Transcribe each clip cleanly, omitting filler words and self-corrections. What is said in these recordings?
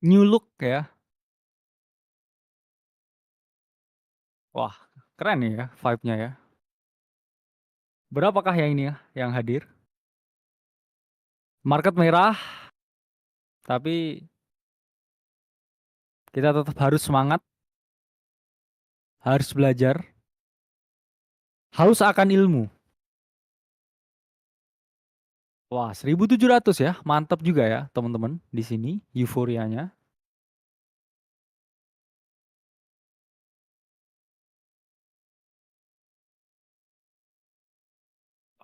New look ya. Wah, keren nih ya vibe-nya ya. Berapakah yang ini ya yang hadir? Market merah, tapi kita tetap harus semangat, harus belajar, haus akan ilmu. Wah, 1.700 ya. Mantap juga ya, teman-teman di sini euforianya.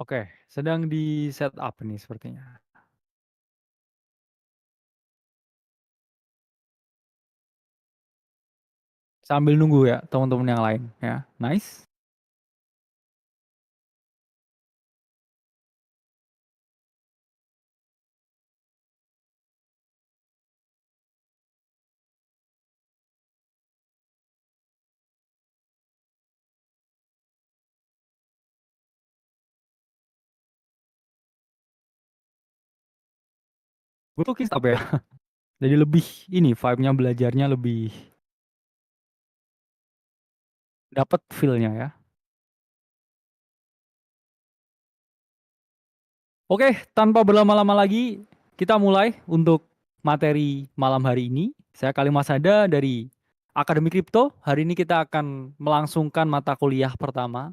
Oke, sedang di setup nih sepertinya. Sambil nunggu ya teman-teman yang lain ya. Nice. Gue tuh apa ya. Jadi lebih ini vibe-nya belajarnya lebih dapat feel-nya ya. Oke, tanpa berlama-lama lagi, kita mulai untuk materi malam hari ini. Saya Kalimas Sada dari Akademi Kripto. Hari ini kita akan melangsungkan mata kuliah pertama,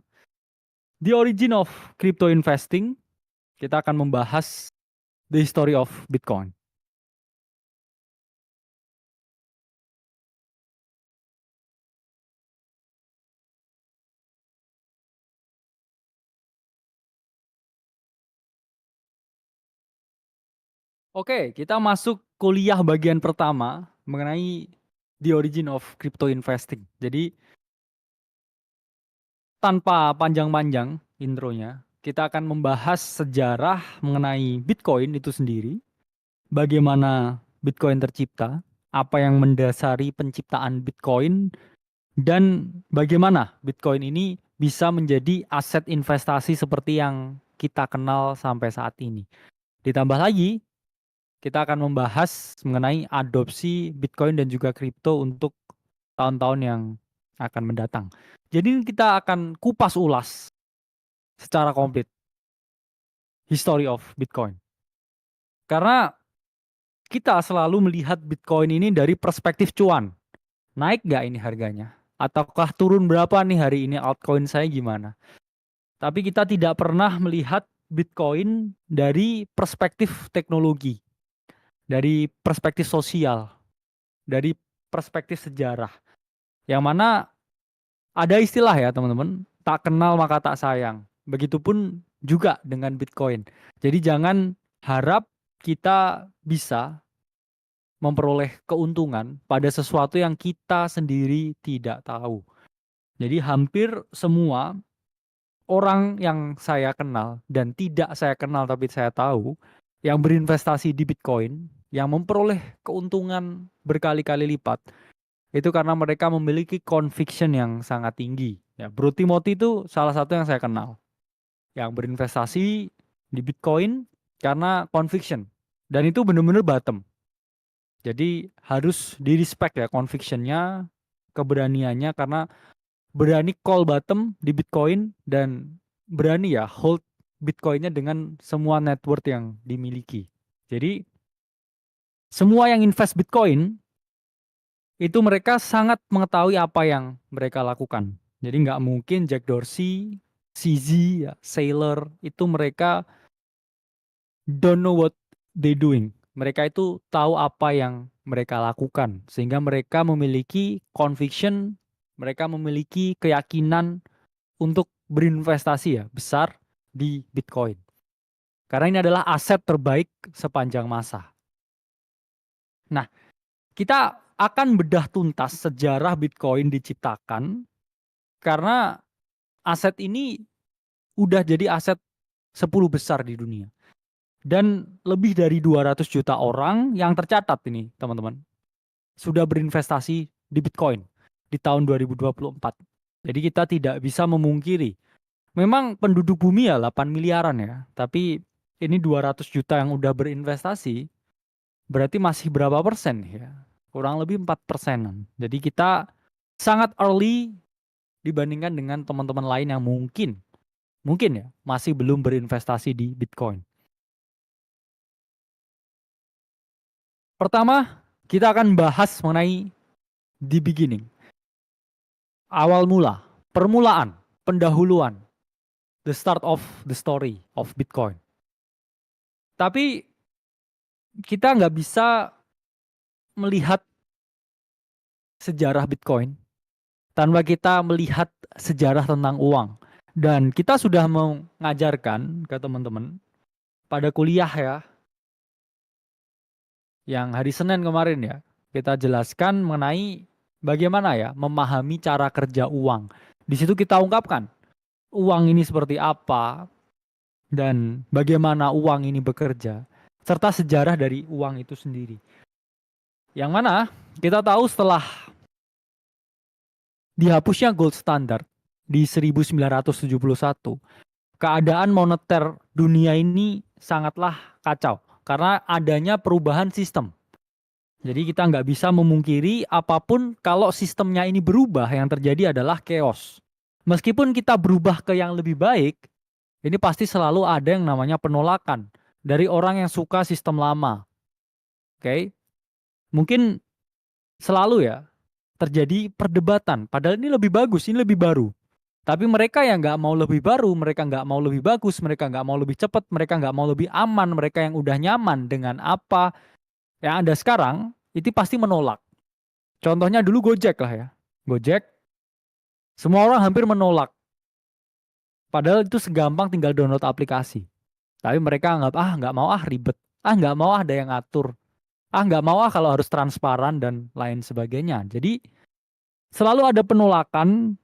The Origin of Crypto Investing. Kita akan membahas the history of Bitcoin. Oke, kita masuk kuliah bagian pertama mengenai the origin of crypto investing. Jadi tanpa panjang-panjang intronya, kita akan membahas sejarah mengenai Bitcoin itu sendiri, bagaimana Bitcoin tercipta, apa yang mendasari penciptaan Bitcoin, dan bagaimana Bitcoin ini bisa menjadi aset investasi seperti yang kita kenal sampai saat ini. Ditambah lagi, kita akan membahas mengenai adopsi Bitcoin dan juga kripto untuk tahun-tahun yang akan mendatang. Jadi kita akan kupas ulas secara komplit history of Bitcoin. Karena kita selalu melihat Bitcoin ini dari perspektif cuan. Naik nggak ini harganya? Ataukah turun berapa nih hari ini altcoin saya gimana? Tapi kita tidak pernah melihat Bitcoin dari perspektif teknologi, dari perspektif sosial, dari perspektif sejarah. Yang mana ada istilah ya teman-teman, tak kenal maka tak sayang. Begitupun juga dengan Bitcoin. Jadi jangan harap kita bisa memperoleh keuntungan pada sesuatu yang kita sendiri tidak tahu. Jadi hampir semua orang yang saya kenal dan tidak saya kenal tapi saya tahu yang berinvestasi di Bitcoin, yang memperoleh keuntungan berkali-kali lipat, itu karena mereka memiliki conviction yang sangat tinggi. Ya, Bro Timothy itu salah satu yang saya kenal, yang berinvestasi di Bitcoin karena conviction. Dan itu benar-benar bottom. Jadi harus di respect ya convictionnya, keberaniannya karena berani call bottom di Bitcoin dan berani ya hold Bitcoinnya dengan semua net worth yang dimiliki. Jadi semua yang invest Bitcoin itu mereka sangat mengetahui apa yang mereka lakukan. Jadi nggak mungkin Jack Dorsey, CZ, ya, Sailor itu mereka don't know what they doing. Mereka itu tahu apa yang mereka lakukan sehingga mereka memiliki conviction, mereka memiliki keyakinan untuk berinvestasi ya besar di Bitcoin. Karena ini adalah aset terbaik sepanjang masa. Nah, kita akan bedah tuntas sejarah Bitcoin diciptakan karena aset ini udah jadi aset 10 besar di dunia. Dan lebih dari 200 juta orang yang tercatat ini, teman-teman, sudah berinvestasi di Bitcoin di tahun 2024. Jadi kita tidak bisa memungkiri. Memang penduduk bumi ya 8 miliaran ya, tapi ini 200 juta yang udah berinvestasi, berarti masih berapa persen ya? kurang lebih 4%. Jadi kita sangat early dibandingkan dengan teman-teman lain yang mungkin ya masih belum berinvestasi di Bitcoin. Pertama, kita akan bahas mengenai the beginning. Awal mula, permulaan, pendahuluan, the start of the story of Bitcoin. Tapi kita nggak bisa melihat sejarah Bitcoin tanpa kita melihat sejarah tentang uang. Dan kita sudah mengajarkan ke teman-teman pada kuliah ya, yang hari Senin kemarin ya, kita jelaskan mengenai bagaimana ya memahami cara kerja uang. Di situ kita ungkapkan uang ini seperti apa dan bagaimana uang ini bekerja, serta sejarah dari uang itu sendiri. Yang mana kita tahu setelah dihapusnya gold standard di 1971, keadaan moneter dunia ini sangatlah kacau karena adanya perubahan sistem. Jadi kita nggak bisa memungkiri apapun kalau sistemnya ini berubah, yang terjadi adalah chaos. Meskipun kita berubah ke yang lebih baik, ini pasti selalu ada yang namanya penolakan dari orang yang suka sistem lama. Oke, mungkin selalu ya terjadi perdebatan. Padahal ini lebih bagus, ini lebih baru. Tapi mereka yang nggak mau lebih baru, mereka nggak mau lebih bagus, mereka nggak mau lebih cepat, mereka nggak mau lebih aman, mereka yang udah nyaman dengan apa yang ada sekarang, itu pasti menolak. Contohnya dulu Gojek lah ya. Gojek, semua orang hampir menolak. Padahal itu segampang tinggal download aplikasi. Tapi mereka anggap, nggak mau ribet. Nggak mau ada yang ngatur. Nggak mau kalau harus transparan dan lain sebagainya. Jadi selalu ada penolakan,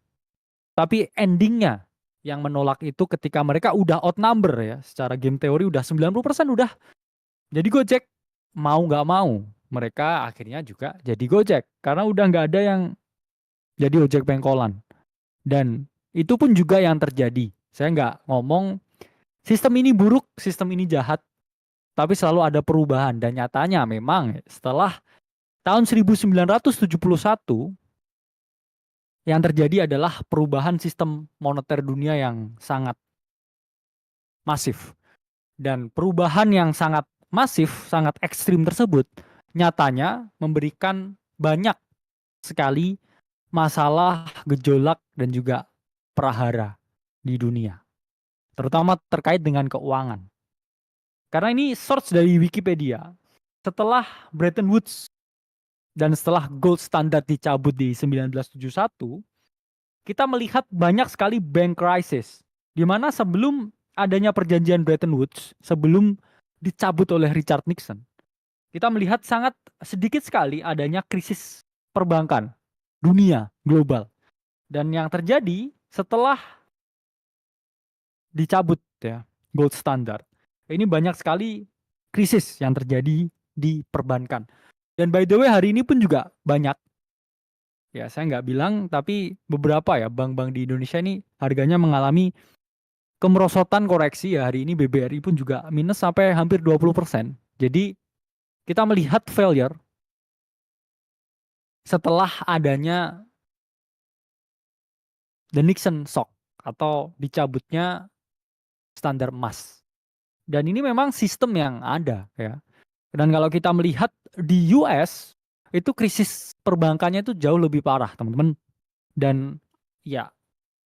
tapi endingnya yang menolak itu ketika mereka udah outnumber ya. Secara game teori udah 90% udah. Jadi Gojek mau nggak mau, mereka akhirnya juga jadi Gojek. Karena udah nggak ada yang jadi ojek pengkolan. Dan itu pun juga yang terjadi. Saya nggak ngomong sistem ini buruk, sistem ini jahat. Tapi selalu ada perubahan. Dan nyatanya memang setelah tahun 1971, yang terjadi adalah perubahan sistem moneter dunia yang sangat masif. Dan perubahan yang sangat masif, sangat ekstrim tersebut, nyatanya memberikan banyak sekali masalah, gejolak, dan juga prahara di dunia. Terutama terkait dengan keuangan. Karena ini source dari Wikipedia. Setelah Bretton Woods dan setelah gold standard dicabut di 1971, kita melihat banyak sekali bank crisis. Di mana sebelum adanya perjanjian Bretton Woods, sebelum dicabut oleh Richard Nixon, kita melihat sangat sedikit sekali adanya krisis perbankan dunia global. Dan yang terjadi setelah dicabut ya gold standard, ini banyak sekali krisis yang terjadi di perbankan. Dan by the way hari ini pun juga banyak, ya saya nggak bilang, tapi beberapa ya bank-bank di Indonesia ini harganya mengalami kemerosotan koreksi ya. Hari ini BBRI pun juga minus sampai hampir 20%. Jadi kita melihat failure setelah adanya the Nixon shock atau dicabutnya standar emas. Dan ini memang sistem yang ada ya. Dan kalau kita melihat di US, itu krisis perbankannya itu jauh lebih parah, teman-teman. Dan ya,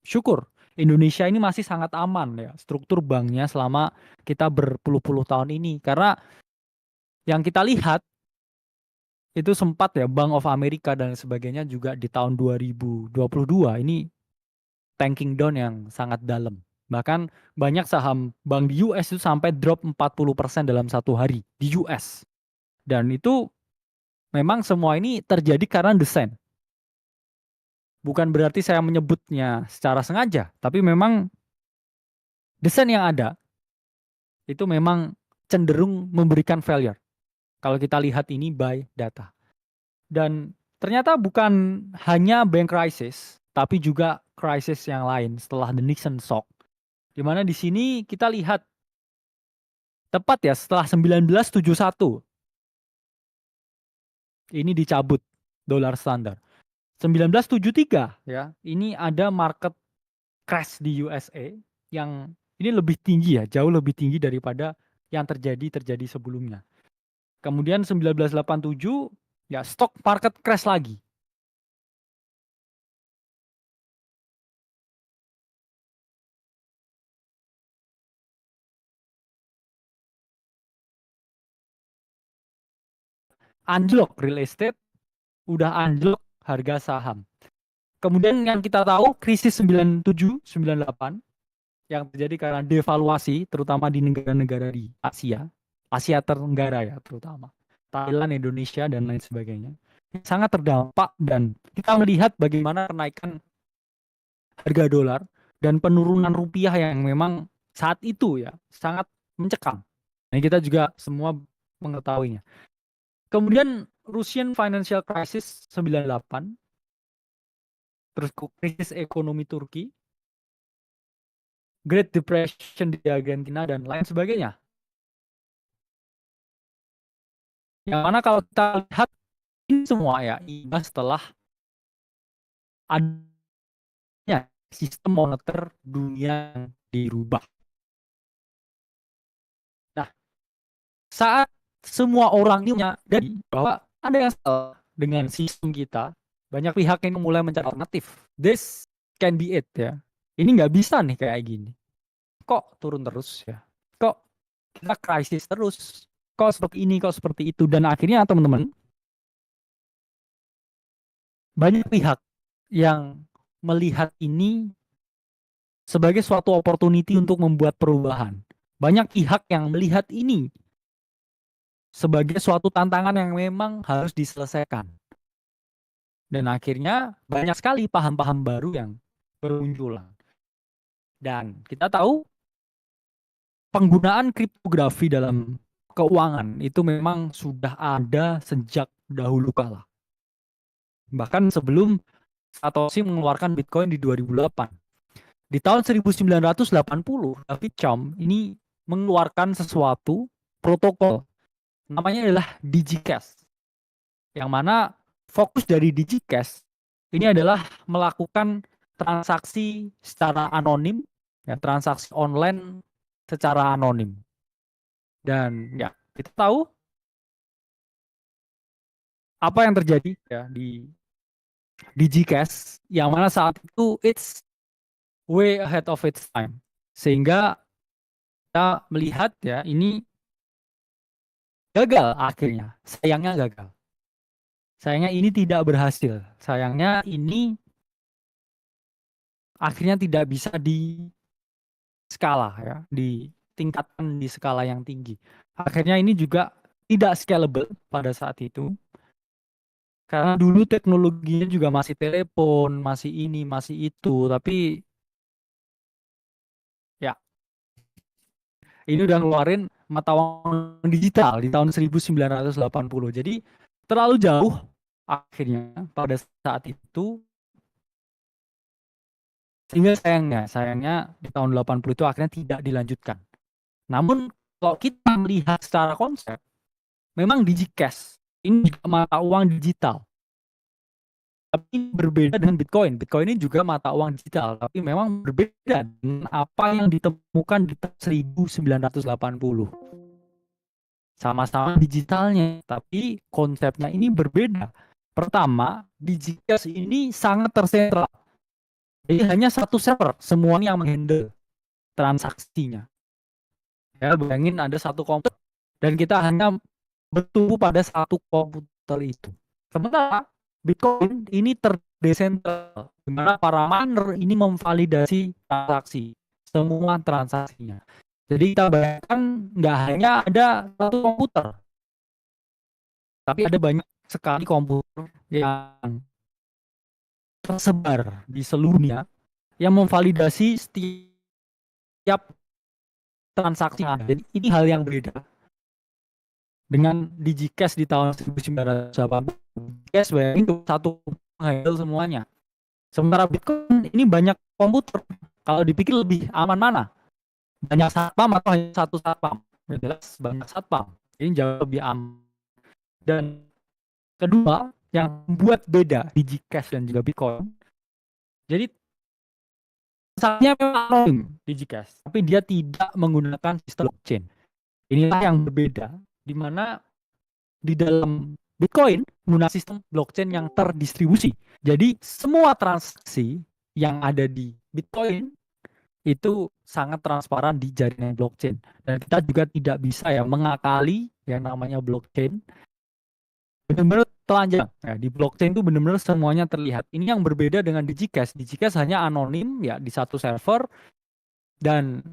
syukur Indonesia ini masih sangat aman ya struktur banknya selama kita berpuluh-puluh tahun ini. Karena yang kita lihat itu sempat ya Bank of America dan sebagainya juga di tahun 2022 ini tanking down yang sangat dalam. Bahkan banyak saham bank di US itu sampai drop 40% dalam satu hari di US. Dan itu memang semua ini terjadi karena desain. Bukan berarti saya menyebutnya secara sengaja, tapi memang desain yang ada itu memang cenderung memberikan failure. Kalau kita lihat ini by data. Dan ternyata bukan hanya bank crisis, tapi juga krisis yang lain setelah the Nixon shock. Di mana di sini kita lihat tepat ya setelah 1971 ini dicabut dolar standar. 1973 ya, ini ada market crash di USA yang ini lebih tinggi ya, jauh lebih tinggi daripada yang terjadi sebelumnya. Kemudian 1987 ya stock market crash lagi. Anjlok real estate, udah anjlok harga saham. Kemudian yang kita tahu krisis 97, 98 yang terjadi karena devaluasi terutama di negara-negara di Asia, Asia Tenggara ya terutama. Thailand, Indonesia dan lain sebagainya. Sangat terdampak dan kita melihat bagaimana kenaikan harga dolar dan penurunan rupiah yang memang saat itu ya sangat mencekam. Nah, kita juga semua mengetahuinya. Kemudian Russian Financial Crisis 98, terus krisis ekonomi Turki, Great Depression di Argentina dan lain sebagainya. Yang mana kalau kita lihat ini semua ya imbas setelah adanya sistem moneter dunia yang dirubah. Nah, saat semua orang ini menyadari bahwa ada yang salah dengan sistem kita, banyak pihak yang mulai mencari alternatif. This can be it ya. Ini nggak bisa nih kayak gini. Kok turun terus ya? Kok kita krisis terus? Kok seperti ini, kok seperti itu? Dan akhirnya teman-teman, banyak pihak yang melihat ini sebagai suatu opportunity untuk membuat perubahan. Banyak pihak yang melihat ini sebagai suatu tantangan yang memang harus diselesaikan. Dan akhirnya banyak sekali paham-paham baru yang bermunculan. Dan kita tahu penggunaan kriptografi dalam keuangan itu memang sudah ada sejak dahulu kala. Bahkan sebelum Satoshi mengeluarkan Bitcoin di 2008. Di tahun 1980, David Chaum ini mengeluarkan sesuatu protokol. Namanya adalah DigiCash. Yang mana fokus dari DigiCash ini adalah melakukan transaksi secara anonim, ya, transaksi online secara anonim. Dan ya, kita tahu apa yang terjadi ya di DigiCash yang mana saat itu it's way ahead of its time. Sehingga kita melihat ya ini gagal akhirnya. Sayangnya gagal. Sayangnya ini tidak berhasil. Sayangnya ini akhirnya tidak bisa di skala ya, ditingkatkan di skala yang tinggi. Akhirnya ini juga tidak scalable pada saat itu. Karena dulu teknologinya juga masih telepon, masih ini, masih itu. Tapi ya ini udah ngeluarin mata uang digital di tahun 1980. Jadi terlalu jauh akhirnya pada saat itu. Sehingga sayangnya di tahun 80 itu akhirnya tidak dilanjutkan. Namun kalau kita melihat secara konsep, memang DigiCash ini juga mata uang digital. Tapi berbeda dengan Bitcoin. Bitcoin ini juga mata uang digital, tapi memang berbeda dengan apa yang ditemukan di tahun 1980. Sama-sama digitalnya, tapi konsepnya ini berbeda. Pertama, DigiCash ini sangat tersentral. Jadi hanya satu server, semuanya yang menghandle transaksinya. Ya, bayangin ada satu komputer dan kita hanya bertumbuh pada satu komputer itu. Sementara Bitcoin ini terdesentral, di mana para miner ini memvalidasi transaksi, semua transaksinya. Jadi kita bayangkan nggak hanya ada satu komputer, tapi ada banyak sekali komputer yang tersebar di seluruh dunia yang memvalidasi setiap transaksi. Jadi ini hal yang berbeda dengan DigiCash di tahun 1980. Cash bayangin satu handle semuanya. Sementara Bitcoin ini banyak komputer. Kalau dipikir lebih aman mana? Banyak satpam atau hanya satu satpam? Jelas banyak satpam. Ini jauh lebih aman. Dan Kedua, yang membuat beda DigiCash dan juga Bitcoin, jadi transaksinya memang anonim DigiCash, tapi dia tidak menggunakan sistem blockchain. Inilah yang berbeda, di mana di dalam Bitcoin menggunakan sistem blockchain yang terdistribusi. Jadi semua transaksi yang ada di Bitcoin itu sangat transparan di jaringan blockchain. Dan kita juga tidak bisa ya mengakali yang namanya blockchain. Benar-benar telanjang. Ya, di blockchain itu benar-benar semuanya terlihat. Ini yang berbeda dengan DigiCash. DigiCash hanya anonim ya di satu server dan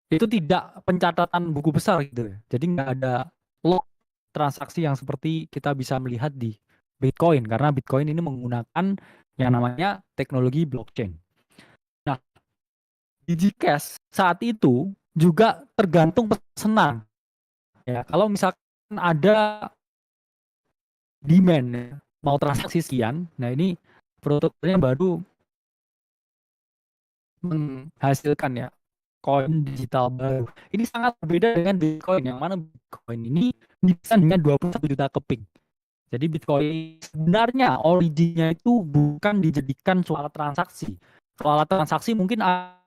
itu tidak pencatatan buku besar gitu ya. Jadi nggak ada log transaksi yang seperti kita bisa melihat di Bitcoin karena Bitcoin ini menggunakan yang namanya teknologi blockchain. Nah, DigiCash saat itu juga tergantung pesanan. Ya, kalau misalkan ada demand ya, mau transaksi sekian, nah ini protokolnya baru menghasilkan ya koin digital baru. Ini sangat berbeda dengan Bitcoin yang mana Bitcoin ini bisa dengan 21 juta keping. Jadi Bitcoin sebenarnya originnya itu bukan dijadikan suatu alat transaksi. Kalau alat transaksi mungkin ada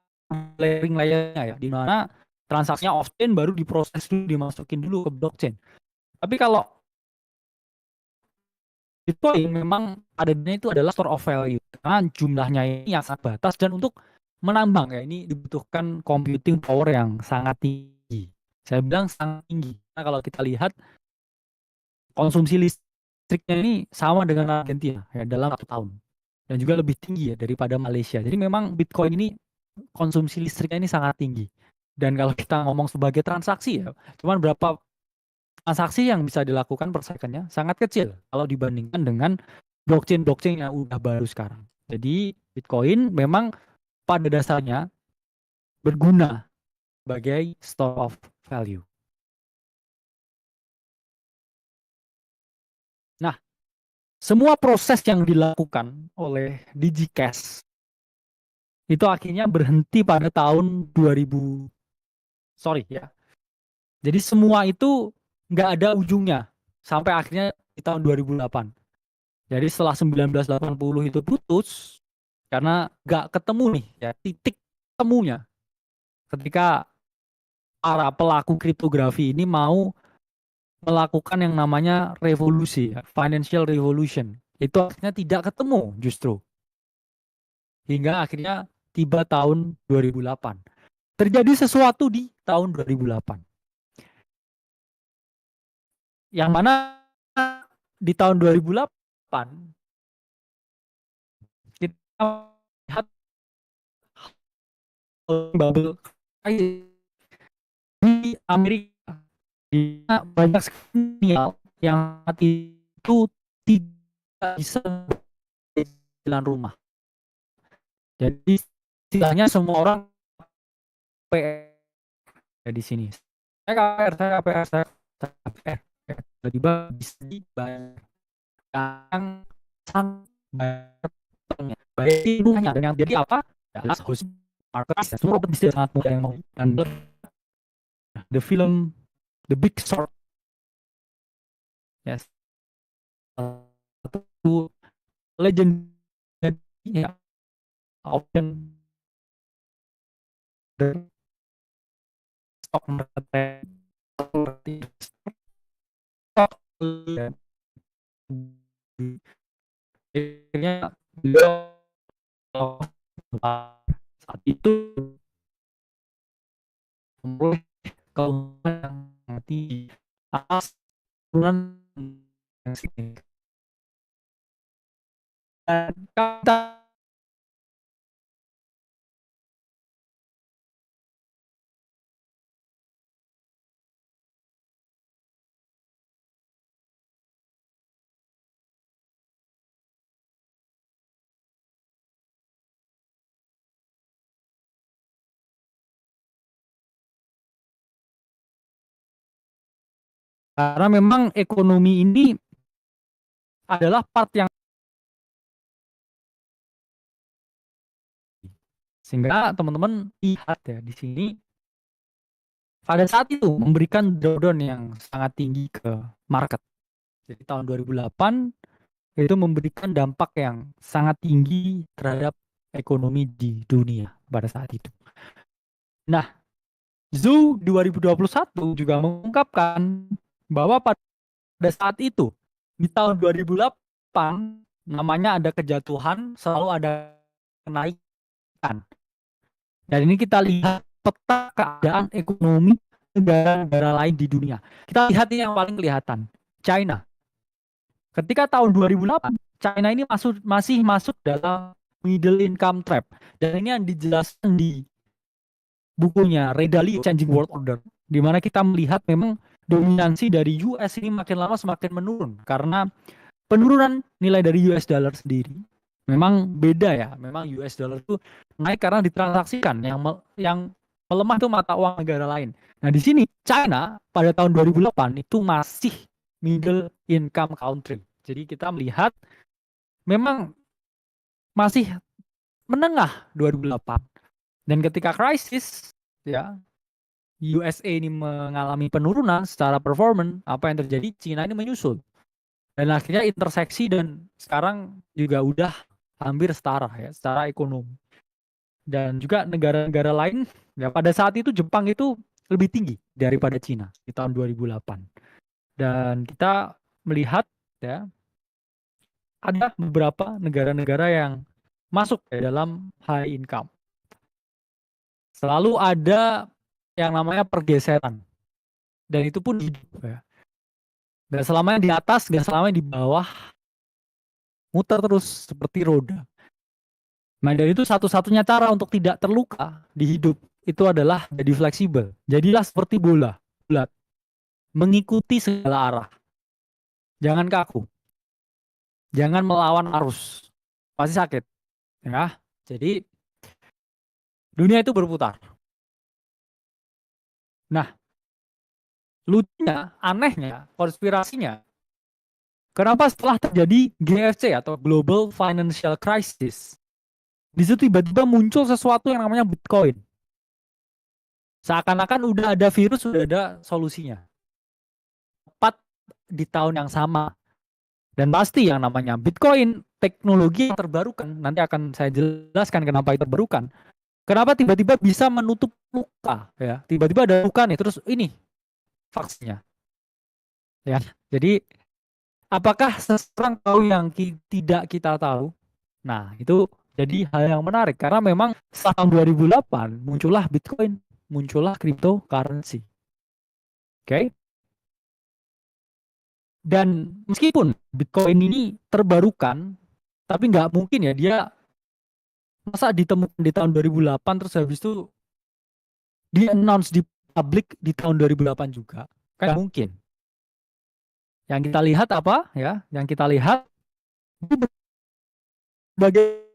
layering layernya ya, di mana transaksinya off-chain baru diproses dulu, dimasukin dulu ke blockchain. Tapi kalau Bitcoin memang adanya itu adalah store of value. Karena jumlahnya ini yang sangat batas dan untuk menambang ya ini dibutuhkan computing power yang sangat tinggi. Saya bilang sangat tinggi. Karena kalau kita lihat konsumsi listriknya ini sama dengan Argentina ya dalam 1 tahun. Dan juga lebih tinggi ya daripada Malaysia. Jadi memang Bitcoin ini konsumsi listriknya ini sangat tinggi. Dan kalau kita ngomong sebagai transaksi ya, cuman berapa transaksi yang bisa dilakukan per second-nya sangat kecil kalau dibandingkan dengan blockchain-blockchain yang udah baru sekarang. Jadi Bitcoin memang pada dasarnya berguna sebagai store of value. Nah, semua proses yang dilakukan oleh DigiCash itu akhirnya berhenti pada tahun 2000, sorry ya. Jadi semua itu nggak ada ujungnya sampai akhirnya di tahun 2008. Jadi setelah 1980 itu putus karena nggak ketemu nih ya titik temunya ketika para pelaku kriptografi ini mau melakukan yang namanya revolusi, ya, financial revolution. Itu akhirnya tidak ketemu justru. Hingga akhirnya tiba tahun 2008. Terjadi sesuatu di tahun 2008. Yang mana di tahun 2008 kita lihat bubble di Amerika di mana banyak sekali yang itu tidak bisa jalan rumah. Jadi istilahnya semua orang KPR di sini. Saya KPR, saya KPR. Tiba-tiba bisa dibayar yang sangat baik itu hanya ada yang jadi apa? Adalah host market semua bisa sangat mudah yang mau dan the film The Big Short yes satu legend ya option the stock market stock akhirnya beliau saat itu memperoleh keuntungan yang tinggi atas turunan yang signifikan dan kita karena memang ekonomi ini adalah part yang sehingga teman-teman lihat ya di sini pada saat itu memberikan drawdown yang sangat tinggi ke market Jadi tahun 2008 itu memberikan dampak yang sangat tinggi terhadap ekonomi di dunia pada saat itu. Nah, Zhou 2021 juga mengungkapkan bahwa pada saat itu di tahun 2008 namanya ada kejatuhan, selalu ada kenaikan. Dan ini kita lihat peta keadaan ekonomi negara-negara lain di dunia. Kita lihat ini yang paling kelihatan, China. Ketika tahun 2008, China ini masih masuk dalam middle income trap. Dan ini yang dijelaskan di bukunya Ray Dalio Changing World Order, di mana kita melihat memang dominansi dari US ini makin lama semakin menurun karena penurunan nilai dari US dollar sendiri memang beda ya. Memang US dollar itu naik karena ditransaksikan, yang melemah itu mata uang negara lain. Nah, di sini China pada tahun 2008 itu masih middle income country. Jadi kita melihat memang masih menengah 2008. Dan ketika krisis ya, USA ini mengalami penurunan secara performan, apa yang terjadi? Cina ini menyusul. Dan akhirnya interseksi dan sekarang juga udah hampir setara ya, secara ekonomi. Dan juga negara-negara lain, ya pada saat itu Jepang itu lebih tinggi daripada Cina di tahun 2008. Dan kita melihat ya, ada beberapa negara-negara yang masuk ya, dalam high income. Selalu ada yang namanya pergeseran. Dan itu pun hidup ya. Dan selama yang di atas, dan selama yang di bawah, muter terus seperti roda. Nah, dan itu satu-satunya cara untuk tidak terluka di hidup itu adalah jadi fleksibel. Jadilah seperti bola, bulat, mengikuti segala arah. Jangan kaku. Jangan melawan arus. Pasti sakit. Ya. Jadi dunia itu berputar. Nah, lucunya, anehnya, konspirasinya, kenapa setelah terjadi GFC atau Global Financial Crisis, di situ tiba-tiba muncul sesuatu yang namanya Bitcoin. Seakan-akan udah ada virus, sudah ada solusinya. Tepat di tahun yang sama. Dan pasti yang namanya Bitcoin, teknologi yang terbarukan, nanti akan saya jelaskan kenapa itu terbarukan. Kenapa tiba-tiba bisa menutup luka, ya? Tiba-tiba ada luka nih, terus ini vaksinnya, ya. Jadi apakah seseorang tahu yang tidak kita tahu? Nah, itu jadi hal yang menarik karena memang setelah tahun 2008 muncullah Bitcoin, muncullah cryptocurrency. Oke. Dan meskipun Bitcoin ini terbarukan, tapi nggak mungkin ya dia masa ditemukan di tahun 2008 terus habis itu di-announce di publik di tahun 2008 juga. Kan mungkin. Yang kita lihat apa ya? Yang kita lihat di berbagai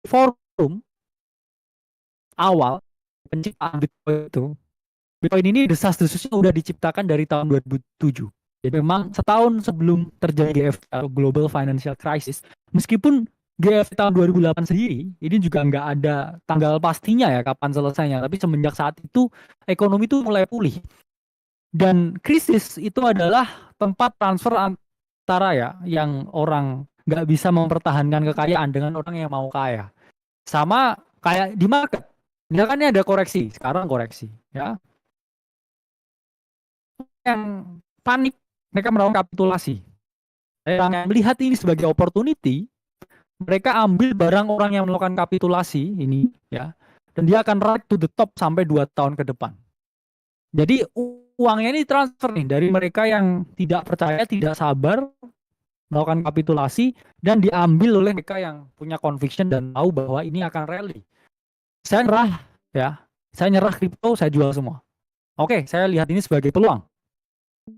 forum awal penciptaan Bitcoin itu, Bitcoin ini desas-desusnya udah diciptakan dari tahun 2007. Jadi memang setahun sebelum terjadi GFC atau Global Financial Crisis, meskipun GFC tahun 2008 sendiri, ini juga nggak ada tanggal pastinya ya kapan selesainya, tapi semenjak saat itu ekonomi itu mulai pulih. Dan krisis itu adalah tempat transfer antara ya, yang orang nggak bisa mempertahankan kekayaan dengan orang yang mau kaya. Sama kayak di market, misalkan ini ada koreksi, sekarang koreksi, ya. Yang panik, mereka melakukan kapitulasi. Orang yang melihat ini sebagai opportunity, mereka ambil barang orang yang melakukan kapitulasi ini, ya, dan dia akan ride to the top sampai 2 tahun ke depan. Jadi uangnya ini transfer nih dari mereka yang tidak percaya, tidak sabar, melakukan kapitulasi, dan diambil oleh mereka yang punya conviction dan tahu bahwa ini akan rally. Saya nyerah, ya, saya nyerah kripto, saya jual semua. Oke, saya lihat ini sebagai peluang.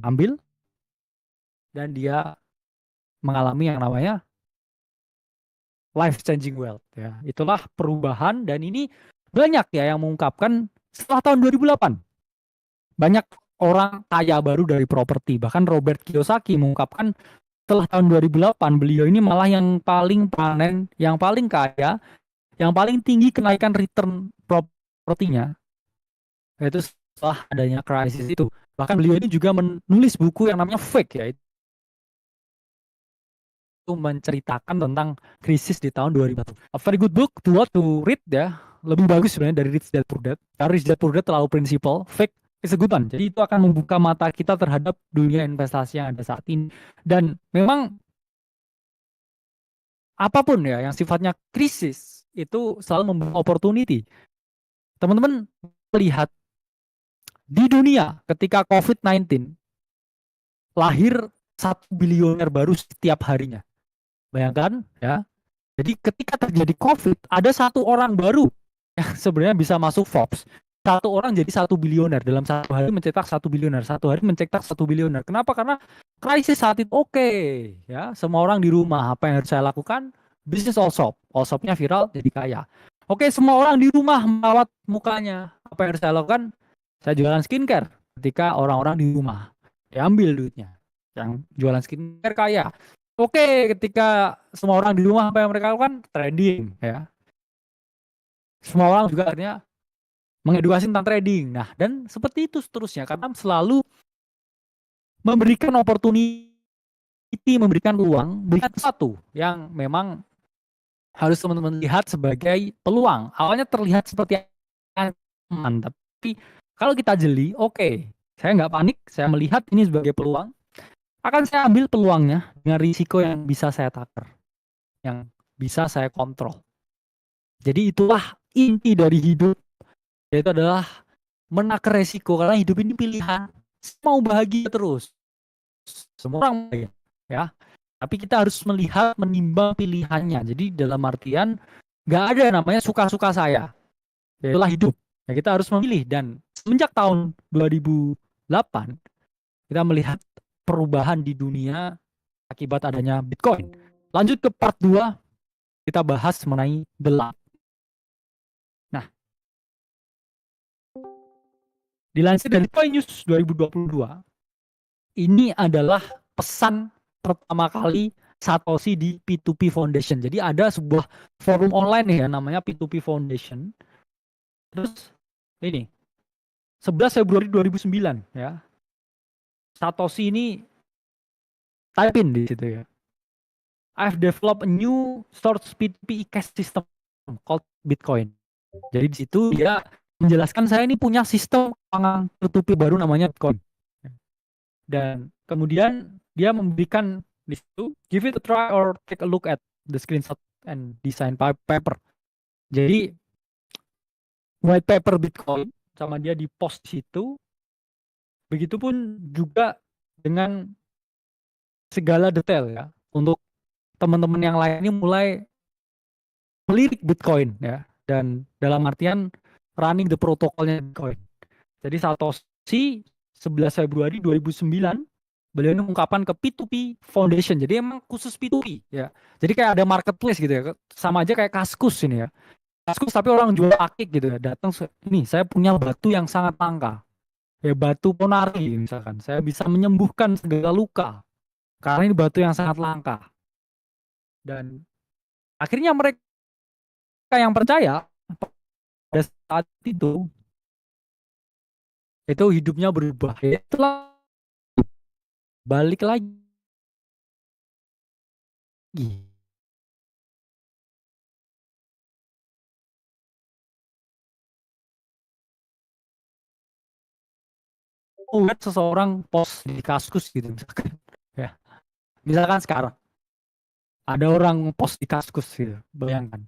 Ambil, dan dia mengalami yang namanya life changing wealth, ya. Itulah perubahan, dan ini banyak ya yang mengungkapkan setelah tahun 2008. Banyak orang kaya baru dari properti. Bahkan Robert Kiyosaki mengungkapkan setelah tahun 2008 beliau ini malah yang paling panen, yang paling kaya, yang paling tinggi kenaikan return propertinya, yaitu setelah adanya krisis itu. Bahkan beliau ini juga menulis buku yang namanya Fake, ya, menceritakan tentang krisis di tahun 2001. A very good book to read ya. Lebih bagus sebenarnya dari Rich Dad Poor Dad. Karena Rich Dad Poor Dad terlalu prinsipal, fake is a good one. Jadi itu akan membuka mata kita terhadap dunia investasi yang ada saat ini. Dan memang apapun ya yang sifatnya krisis itu selalu membawa opportunity. Teman-teman melihat di dunia ketika COVID-19 lahir 1 bilioner baru setiap harinya. Bayangkan ya. Jadi ketika terjadi COVID, ada 1 orang baru yang sebenarnya bisa masuk Forbes. 1 orang jadi 1 bilioner dalam 1 hari mencetak 1 bilioner. 1 hari mencetak 1 bilioner. Kenapa? Karena krisis saat itu oke, ya. Semua orang di rumah. Apa yang harus saya lakukan? Bisnis all shop. All shopnya viral jadi kaya. Oke, semua orang di rumah merawat mukanya. Apa yang harus saya lakukan? Saya jualan skincare. Ketika orang-orang di rumah, diambil duitnya. Yang jualan skincare kaya. Oke, ketika semua orang di rumah apa yang mereka lakukan? Trading, ya. Semua orang juga akhirnya mengedukasi tentang trading. Nah, dan seperti itu seterusnya karena selalu memberikan opportunity, memberikan peluang, memberikan sesuatu yang memang harus teman-teman lihat sebagai peluang. Awalnya terlihat seperti aman, tapi kalau kita jeli, oke, saya nggak panik, saya melihat ini sebagai peluang, akan saya ambil peluangnya dengan risiko yang bisa saya takar, yang bisa saya kontrol. Jadi itulah inti dari hidup, yaitu adalah menakar resiko, karena hidup ini pilihan. Mau bahagia terus, semua orang bahagia, ya. Tapi kita harus melihat, menimbang pilihannya. Jadi dalam artian nggak ada namanya suka-suka saya. Itulah hidup. Ya, kita harus memilih. Dan semenjak tahun 2008 kita melihat perubahan di dunia akibat adanya Bitcoin. Lanjut ke part 2, kita bahas mengenai The Lie. Nah, dilansir dari Bitcoin News 2022, ini adalah pesan pertama kali Satoshi di P2P Foundation. Jadi ada sebuah forum online nih ya, namanya P2P Foundation. Terus ini 11 Februari 2009 ya. Satoshi ini type in di situ ya. I've developed a new source P2P ecosystem called Bitcoin. Jadi di situ dia menjelaskan saya ini punya sistem keuangan P2P baru namanya Bitcoin. Dan kemudian dia memberikan di situ, give it a try or take a look at the screenshot and design paper. Jadi white paper Bitcoin sama dia di post di situ. Begitupun juga dengan segala detail ya. Untuk teman-teman yang lain ini mulai melirik Bitcoin ya. Dan dalam artian running the protokolnya Bitcoin. Jadi Satoshi 11 Februari 2009 beliau ini mengungkapkan ke P2P Foundation. Jadi emang khusus P2P ya. Jadi kayak ada marketplace gitu ya. Sama aja kayak Kaskus ini ya. Kaskus tapi orang jual akik gitu ya. Datang, ini saya punya batu yang sangat langka. Ya batu ponari misalkan. Saya bisa menyembuhkan segala luka. Karena ini batu yang sangat langka. Dan akhirnya mereka yang percaya pada saat itu hidupnya berubah. Itulah balik lagi. Lihat seseorang post di Kaskus gitu misalkan. Ya. Misalkan sekarang ada orang post di Kaskus gitu. Bayangkan.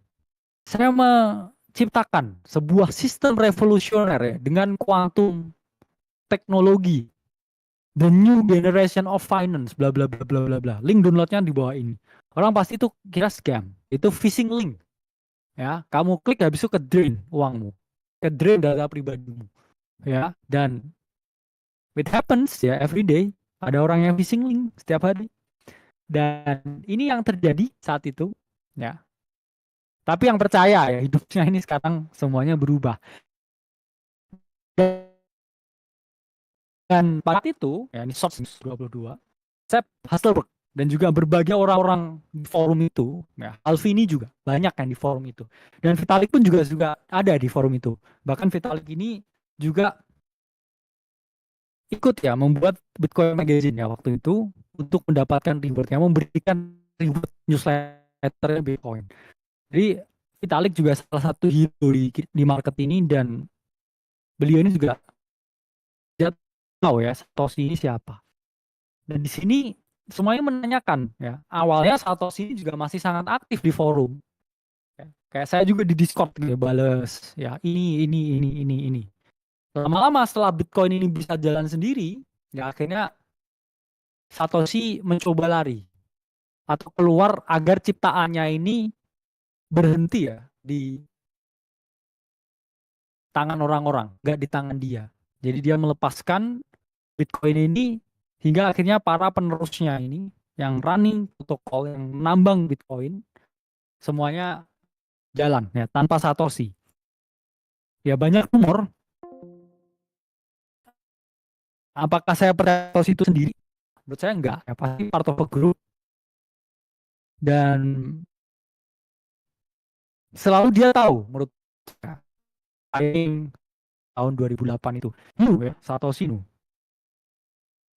Saya menciptakan sebuah sistem revolusioner ya dengan kuantum teknologi. The new generation of finance bla bla bla bla bla bla. Link downloadnya di bawah ini. Orang pasti itu kira scam. Itu phishing link. Ya, kamu klik habis itu ke drain uangmu. Ke drain data pribadimu. Ya, dan it happens ya every day. Ada orang yang phishing link setiap hari. Dan ini yang terjadi saat itu, ya. Tapi yang percaya ya hidupnya ini sekarang semuanya berubah. Dan pada itu, ya ini Source 22, Seth Hasselberg dan juga berbagai orang-orang di forum itu, ya, Alvini juga banyak kan di forum itu. Dan Vitalik pun juga ada di forum itu. Bahkan Vitalik ini juga ikut ya membuat Bitcoin Magazine ya waktu itu untuk mendapatkan rewardnya, memberikan ribut newsletternya Bitcoin. Jadi Vitalik juga salah satu hero di market ini, dan beliau ini juga dia tahu ya Satoshi ini siapa. Dan di sini semuanya menanyakan ya. Awalnya Satoshi ini juga masih sangat aktif di forum. Ya. Kayak saya juga di Discord gitu, bales ya ini. Lama-lama setelah Bitcoin ini bisa jalan sendiri, ya akhirnya Satoshi mencoba lari atau keluar agar ciptaannya ini berhenti ya di tangan orang-orang, nggak di tangan dia. Jadi dia melepaskan Bitcoin ini hingga akhirnya para penerusnya ini yang running protokol, yang menambang Bitcoin, semuanya jalan ya tanpa Satoshi. Ya banyak rumor, apakah saya percaya Satoshi itu sendiri? Menurut saya enggak, ya pasti part of a group, dan selalu dia tahu menurut saya, tahun 2008 itu ya Satoshi Nu.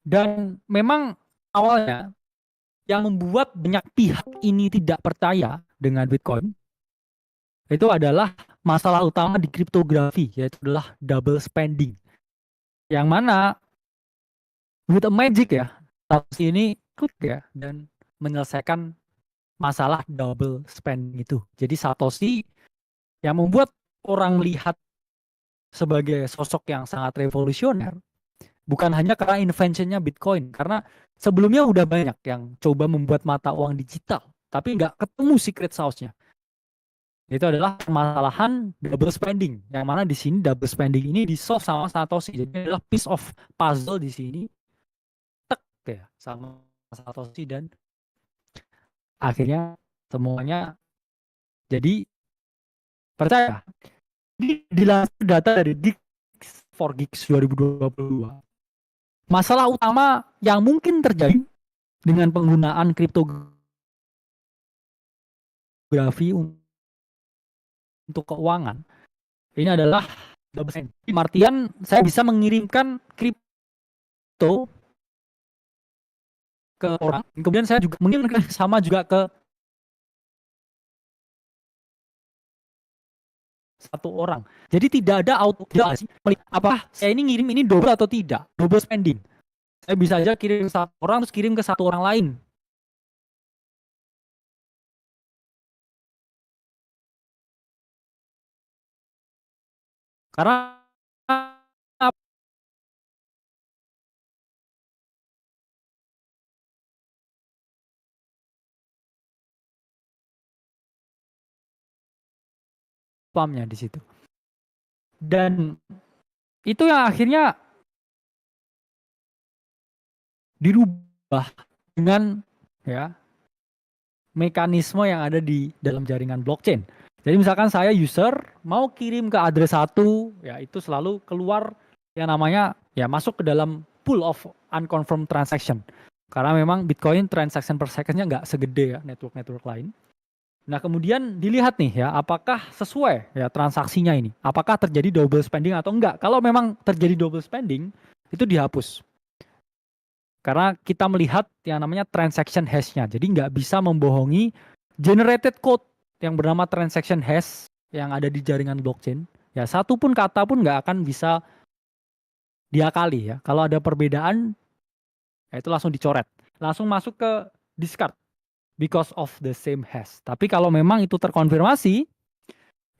Dan memang awalnya yang membuat banyak pihak ini tidak percaya dengan Bitcoin itu adalah masalah utama di kriptografi, yaitu adalah double spending. Yang mana with a magic ya, Satoshi ini klik ya dan menyelesaikan masalah double spending itu. Jadi Satoshi yang membuat orang melihat sebagai sosok yang sangat revolusioner bukan hanya karena inventionnya Bitcoin, karena sebelumnya udah banyak yang coba membuat mata uang digital, tapi nggak ketemu secret sauce-nya. Itu adalah permasalahan double spending, yang mana di sini double spending ini di solve sama Satoshi. Jadi adalah piece of puzzle di sini, tek ya sama Satoshi, dan akhirnya semuanya jadi percaya. Dilansir data dari Geeks4Geeks 2022, masalah utama yang mungkin terjadi dengan penggunaan kriptografi untuk keuangan ini adalah double spending. Artian saya bisa mengirimkan kripto ke orang, kemudian saya juga mengirimkan sama juga ke satu orang. Jadi tidak ada auto apa saya ini ngirim ini double atau tidak, double spending. Saya bisa aja kirim ke satu orang terus kirim ke satu orang lain. Karena spamnya di situ. Dan itu yang akhirnya dirubah dengan ya mekanisme yang ada di dalam jaringan blockchain. Jadi misalkan saya user mau kirim ke address satu, ya itu selalu keluar yang namanya ya masuk ke dalam pool of unconfirmed transaction. Karena memang Bitcoin transaction per second-nya nggak segede ya network-network lain. Nah kemudian dilihat nih ya apakah sesuai ya transaksinya ini. Apakah terjadi double spending atau enggak. Kalau memang terjadi double spending itu dihapus. Karena kita melihat yang namanya transaction hash-nya. Jadi nggak bisa membohongi generated code yang bernama transaction hash yang ada di jaringan blockchain. Ya satu pun kata pun nggak akan bisa diakali ya. Kalau ada perbedaan, ya itu langsung dicoret. Langsung masuk ke discard because of the same hash. Tapi kalau memang itu terkonfirmasi,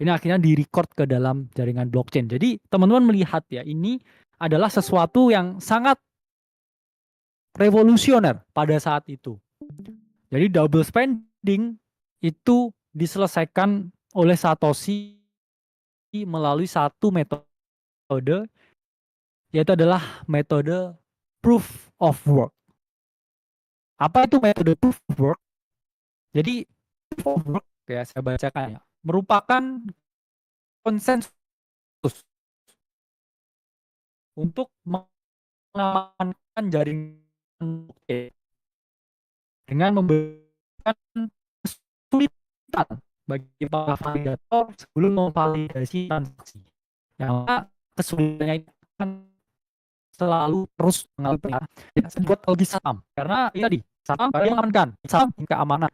ini akhirnya direcord ke dalam jaringan blockchain. Jadi teman-teman melihat ya, ini adalah sesuatu yang sangat revolusioner pada saat itu. Jadi double spending itu diselesaikan oleh Satoshi melalui satu metode, yaitu adalah metode proof of work. Apa itu metode proof of work? Jadi proof of work ya saya bacakan ya, merupakan konsensus untuk mengamankan jaringan dengan memberikan kesulitan bagi para validator sebelum memvalidasi transaksi. Yang kesulitannya itu akan selalu terus mengalami buat lagi saham. Karena ini tadi Satpam mengamankan, keamanan,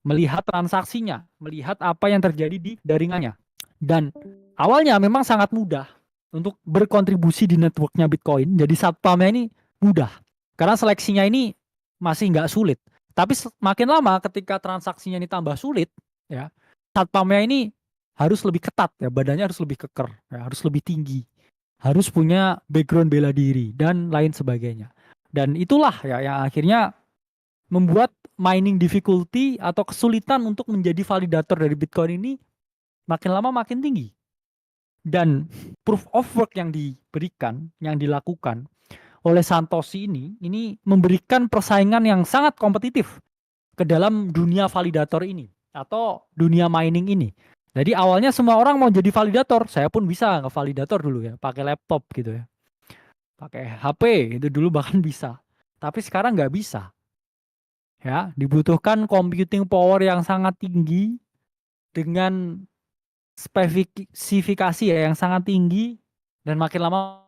melihat transaksinya, melihat apa yang terjadi di jaringannya. Dan awalnya memang sangat mudah untuk berkontribusi di networknya Bitcoin. Jadi satpamnya ini mudah. Karena seleksinya ini masih nggak sulit. Tapi makin lama ketika transaksinya ini tambah sulit, ya satpamnya ini harus lebih ketat, ya badannya harus lebih keker, ya, harus lebih tinggi, harus punya background bela diri dan lain sebagainya. Dan itulah ya yang akhirnya membuat mining difficulty atau kesulitan untuk menjadi validator dari Bitcoin ini makin lama makin tinggi. Dan proof of work yang diberikan, yang dilakukan oleh Satoshi ini memberikan persaingan yang sangat kompetitif ke dalam dunia validator ini atau dunia mining ini. Jadi awalnya semua orang mau jadi validator, saya pun bisa nge-validator dulu ya, pakai laptop gitu ya, pakai HP itu dulu bahkan bisa. Tapi sekarang nggak bisa. Ya, dibutuhkan computing power yang sangat tinggi dengan spesifikasi ya yang sangat tinggi, dan makin lama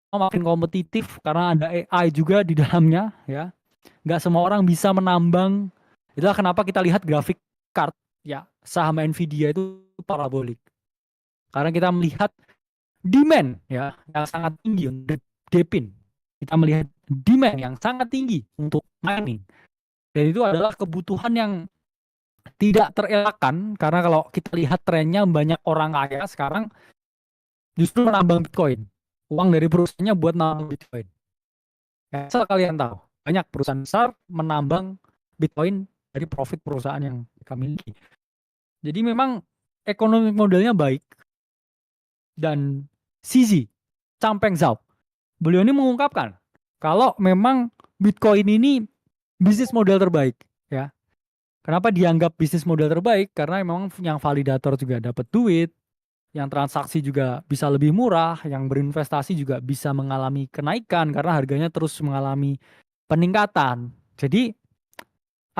makin kompetitif karena ada AI juga di dalamnya ya. Nggak semua orang bisa menambang. Itulah kenapa kita lihat grafik card ya saham Nvidia itu parabolik. Karena kita melihat demand ya yang sangat tinggi untuk Depin. Kita melihat demand yang sangat tinggi untuk mining. Dan itu adalah kebutuhan yang tidak terelakkan, karena kalau kita lihat trennya banyak orang kaya sekarang justru menambang Bitcoin. Uang dari perusahaannya buat nambang Bitcoin. Ya, asal kalian tahu, banyak perusahaan besar menambang Bitcoin dari profit perusahaan yang mereka miliki. Jadi memang ekonomi modelnya baik. Dan CZ, Changpeng Zhao, beliau ini mengungkapkan kalau memang Bitcoin ini bisnis model terbaik. Ya, kenapa dianggap bisnis model terbaik? Karena memang yang validator juga dapat duit, yang transaksi juga bisa lebih murah, yang berinvestasi juga bisa mengalami kenaikan karena harganya terus mengalami peningkatan. Jadi,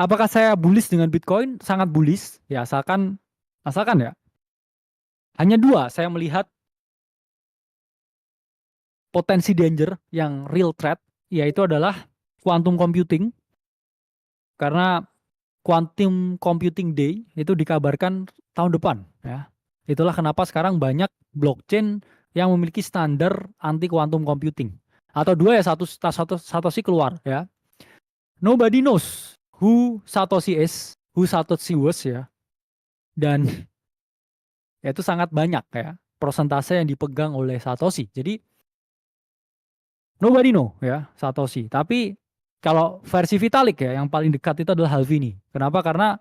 apakah saya bullish dengan Bitcoin? Sangat bullish. Ya, asalkan ya. Hanya dua saya melihat potensi danger yang real threat, yaitu adalah quantum computing. Karena Quantum Computing Day itu dikabarkan tahun depan ya. Itulah kenapa sekarang banyak blockchain yang memiliki standar anti quantum computing. Atau dua ya, satu Satoshi keluar ya. Nobody knows who Satoshi is, who Satoshi was ya. Dan ya itu sangat banyak ya persentase yang dipegang oleh Satoshi. Jadi nobody know ya Satoshi. Tapi kalau versi Vitalik ya yang paling dekat itu adalah Halvini. Kenapa? Karena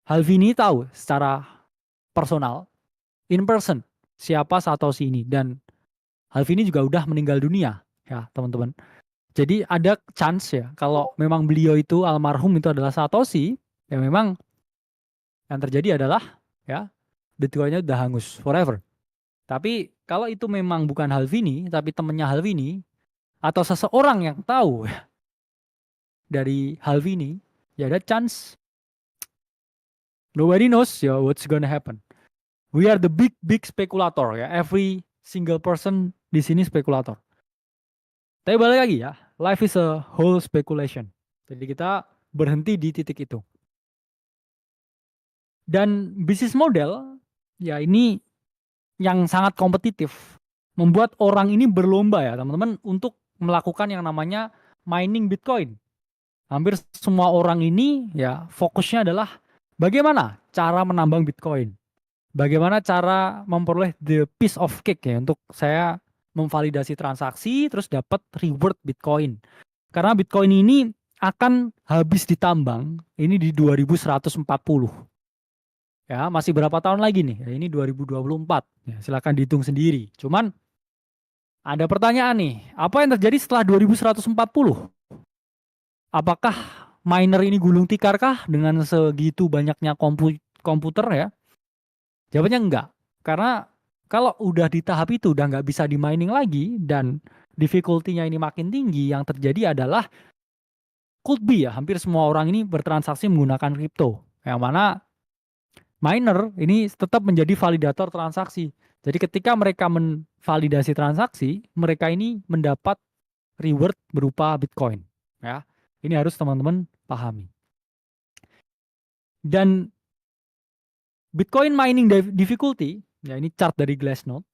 Halvini tahu secara personal, in person, siapa Satoshi ini. Dan Halvini juga udah meninggal dunia ya teman-teman. Jadi ada chance ya kalau memang beliau itu almarhum itu adalah Satoshi, ya memang yang terjadi adalah ya Bitcoinnya udah hangus forever. Tapi kalau itu memang bukan Halvini tapi temannya Halvini atau seseorang yang tahu ya, dari Halvini, ya ada chance. Nobody knows ya what's gonna happen. We are the big spekulator ya. Every single person di sini spekulator. Tapi balik lagi ya, life is a whole speculation. Jadi kita berhenti di titik itu. Dan bisnis model ya ini yang sangat kompetitif, membuat orang ini berlomba ya teman-teman untuk melakukan yang namanya mining Bitcoin. Hampir semua orang ini ya fokusnya adalah bagaimana cara menambang Bitcoin. Bagaimana cara memperoleh the piece of cake ya untuk saya memvalidasi transaksi terus dapat reward Bitcoin. Karena Bitcoin ini akan habis ditambang ini di 2140. Ya, masih berapa tahun lagi nih? Ya, ini 2024. Ya, silakan dihitung sendiri. Cuman ada pertanyaan nih, apa yang terjadi setelah 2140? Apakah miner ini gulung tikar kah dengan segitu banyaknya komputer ya? Jawabannya enggak. Karena kalau udah di tahap itu udah nggak bisa di mining lagi dan difficulty-nya ini makin tinggi, yang terjadi adalah could be ya, hampir semua orang ini bertransaksi menggunakan kripto. Yang mana miner ini tetap menjadi validator transaksi. Jadi ketika mereka memvalidasi transaksi, mereka ini mendapat reward berupa Bitcoin. Ya, Ini harus teman-teman pahami. Dan Bitcoin mining difficulty, ya ini chart dari Glassnode,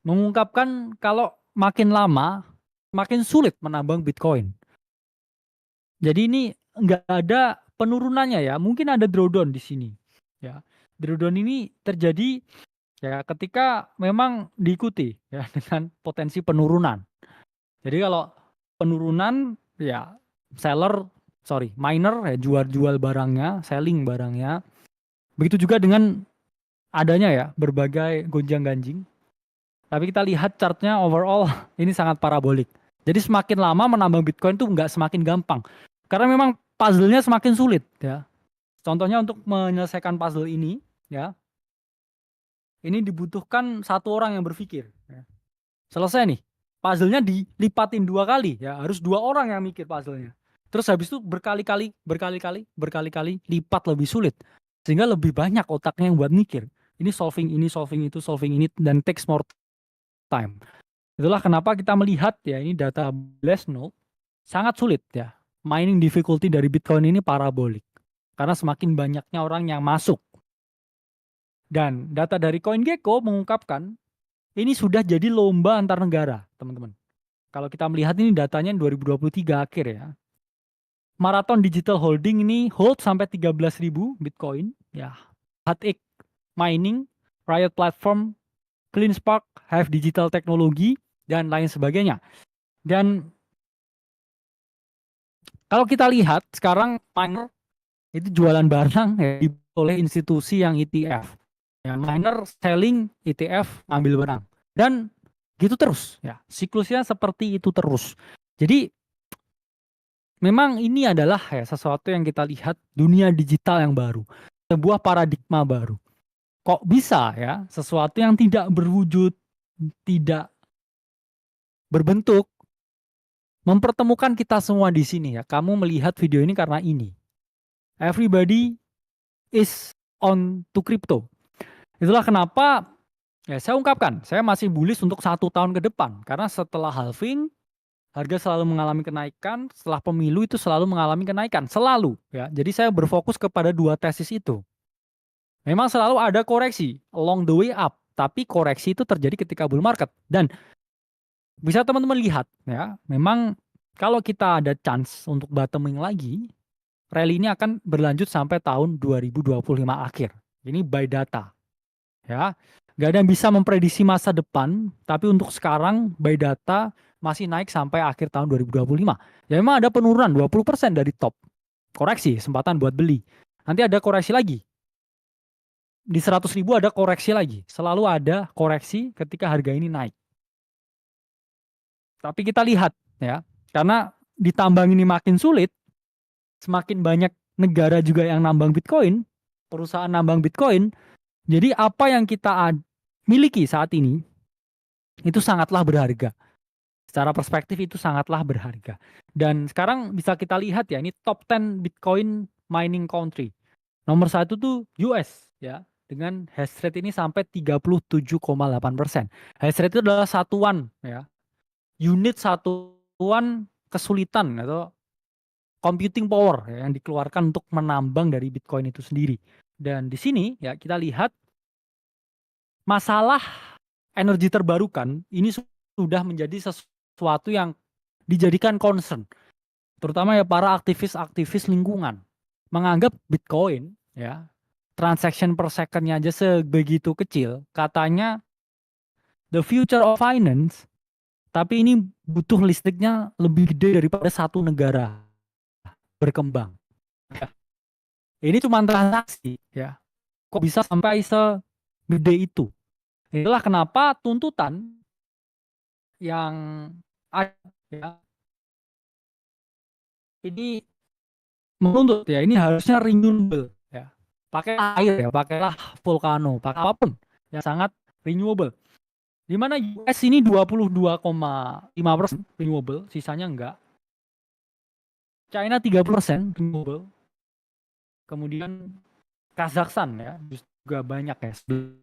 mengungkapkan kalau makin lama makin sulit menambang Bitcoin. Jadi ini nggak ada penurunannya ya, mungkin ada drawdown di sini. Ya, drawdown ini terjadi ya ketika memang diikuti ya dengan potensi penurunan. Jadi kalau penurunan ya miner ya jual barangnya, selling barangnya. Begitu juga dengan adanya ya berbagai gonjang-ganjing. Tapi kita lihat chartnya overall ini sangat parabolik. Jadi semakin lama menambang Bitcoin tuh nggak semakin gampang. Karena memang puzzle-nya semakin sulit ya. Contohnya untuk menyelesaikan puzzle ini ya, ini dibutuhkan satu orang yang berpikir. Ya. Selesai nih, puzzle-nya dilipatin 2 kali ya, harus 2 orang yang mikir puzzle-nya. Terus habis itu berkali-kali lipat lebih sulit. Sehingga lebih banyak otaknya yang buat mikir. Ini solving itu, solving ini, dan takes more time. Itulah kenapa kita melihat ya ini data Glassnode sangat sulit ya. Mining difficulty dari Bitcoin ini parabolik. Karena semakin banyaknya orang yang masuk. Dan data dari CoinGecko mengungkapkan ini sudah jadi lomba antar negara, teman-teman. Kalau kita melihat ini datanya 2023 akhir ya. Marathon Digital Holding ini hold sampai 13.000 Bitcoin ya. Hut 8 Mining, Riot Platform, CleanSpark, Hive Digital Technology, dan lain sebagainya. Dan kalau kita lihat sekarang miner itu jualan barang ya, oleh institusi yang ETF. Ya, miner selling ETF ambil barang. Dan gitu terus ya. Siklusnya seperti itu terus. Jadi memang ini adalah ya sesuatu yang kita lihat dunia digital yang baru. Sebuah paradigma baru. Kok bisa ya sesuatu yang tidak berwujud, tidak berbentuk, mempertemukan kita semua di sini ya. Kamu melihat video ini karena ini. Everybody is on to crypto. Itulah kenapa ya saya ungkapkan, saya masih bullish untuk 1 tahun ke depan. Karena setelah halving, harga selalu mengalami kenaikan, setelah pemilu itu selalu mengalami kenaikan. Selalu ya. Jadi saya berfokus kepada 2 tesis itu. Memang selalu ada koreksi along the way up. Tapi koreksi itu terjadi ketika bull market. Dan bisa teman-teman lihat ya, memang kalau kita ada chance untuk bottoming lagi, rally ini akan berlanjut sampai tahun 2025 akhir. Ini by data. Ya, nggak ada yang bisa memprediksi masa depan, tapi untuk sekarang by data masih naik sampai akhir tahun 2025. Ya memang ada penurunan 20% dari top. Koreksi, kesempatan buat beli. Nanti ada koreksi lagi. Di 100.000 ada koreksi lagi. Selalu ada koreksi ketika harga ini naik. Tapi kita lihat ya, karena ditambang ini makin sulit, semakin banyak negara juga yang nambang Bitcoin, perusahaan nambang Bitcoin. Jadi apa yang kita miliki saat ini itu sangatlah berharga. Secara perspektif itu sangatlah berharga. Dan sekarang bisa kita lihat ya, ini top 10 Bitcoin mining country. Nomor 1 tuh US ya, dengan hash rate ini sampai 37,8%. Hash rate itu adalah satuan ya, unit satuan kesulitan atau computing power ya, yang dikeluarkan untuk menambang dari Bitcoin itu sendiri. Dan di sini ya kita lihat masalah energi terbarukan ini sudah menjadi sesuatu yang dijadikan concern, terutama ya para aktivis lingkungan menganggap Bitcoin ya transaction per secondnya aja sebegitu kecil, katanya the future of finance, tapi ini butuh listriknya lebih gede daripada satu negara berkembang. Ya. Ini cuma transaksi ya, kok bisa sampai segede itu? Itulah kenapa tuntutan yang ada ya, ini menuntut ya ini harusnya renewable ya. Pakai air ya, pakailah volcano, pakai apapun yang sangat renewable. Di mana US ini 22,5% renewable, sisanya enggak. China 30% renewable. Kemudian Kazakhstan ya juga banyak ya,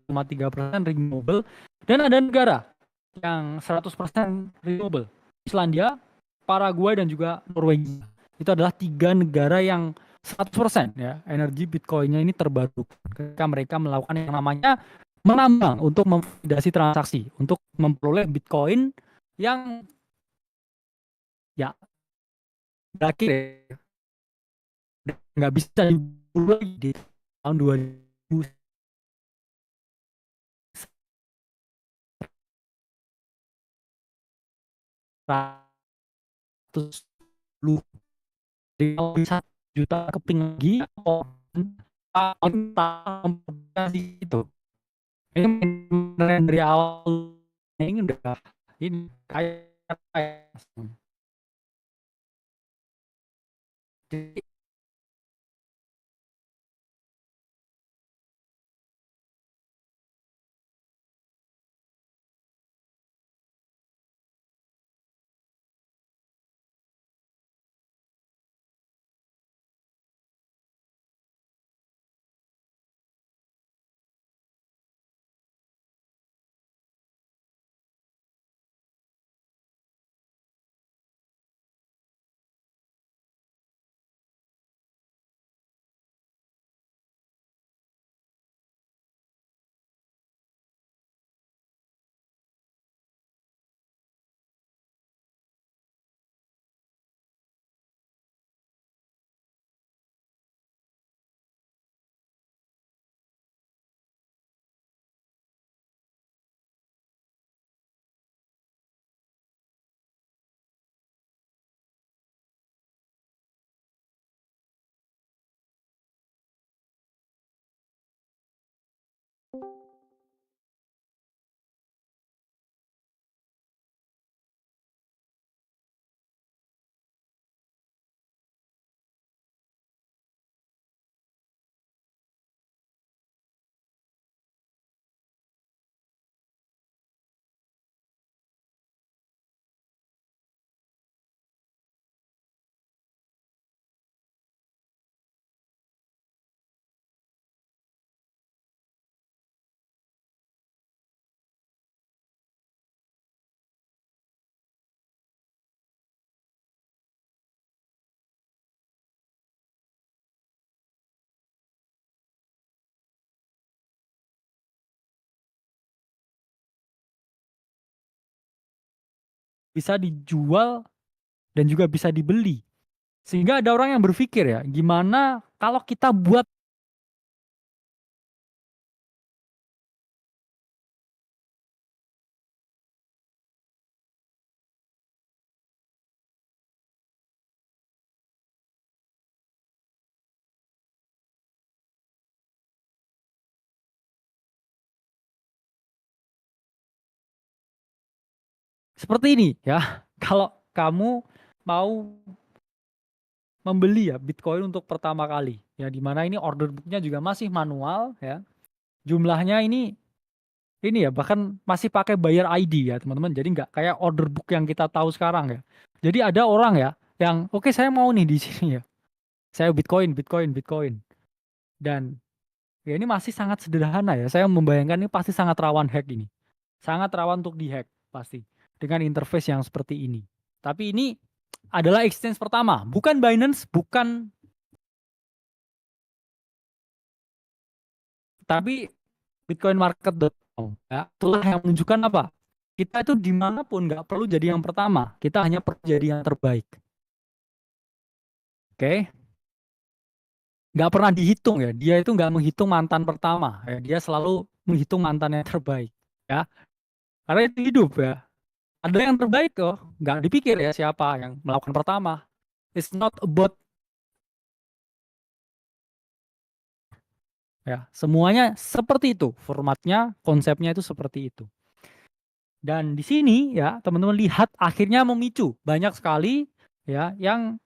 1,3% renewable. Dan ada negara yang 100% renewable. Islandia, Paraguay, dan juga Norwegia. Itu adalah 3 negara yang 100% ya energi Bitcoinnya ini terbarukan ketika mereka melakukan yang namanya menambang untuk memvalidasi transaksi untuk memperoleh Bitcoin yang ya berakhir ya, nggak bisa diburu lagi di tahun 2010. Jadi kalau bisa 1 juta keping lagi itu ini dari awal ini udah ini kayak jadi bisa dijual dan juga bisa dibeli. Sehingga ada orang yang berpikir ya, gimana kalau kita buat seperti ini ya. Kalau kamu mau membeli ya Bitcoin untuk pertama kali, ya di mana ini order booknya juga masih manual ya. Jumlahnya ini ya bahkan masih pakai buyer ID ya teman-teman. Jadi nggak kayak order book yang kita tahu sekarang ya. Jadi ada orang ya yang oke saya mau nih di sini ya. Saya Bitcoin, Bitcoin, Bitcoin. Dan ya ini masih sangat sederhana ya. Saya membayangkan ini pasti sangat rawan hack ini. Sangat rawan untuk dihack pasti dengan interface yang seperti ini. Tapi ini adalah exchange pertama, bukan Binance, bukan, tapi bitcoinmarket.com ya. Itulah yang menunjukkan apa? Kita itu dimanapun nggak perlu jadi yang pertama, kita hanya perlu jadi yang terbaik. Oke, nggak pernah dihitung ya. Dia itu nggak menghitung mantan pertama, ya. Dia selalu menghitung mantan yang terbaik, ya. Karena itu hidup ya. Ada yang terbaik kok, nggak dipikir ya siapa yang melakukan pertama. It's not about ya. Semuanya seperti itu, formatnya, konsepnya itu seperti itu. Dan di sini ya teman-teman lihat akhirnya memicu banyak sekali ya yang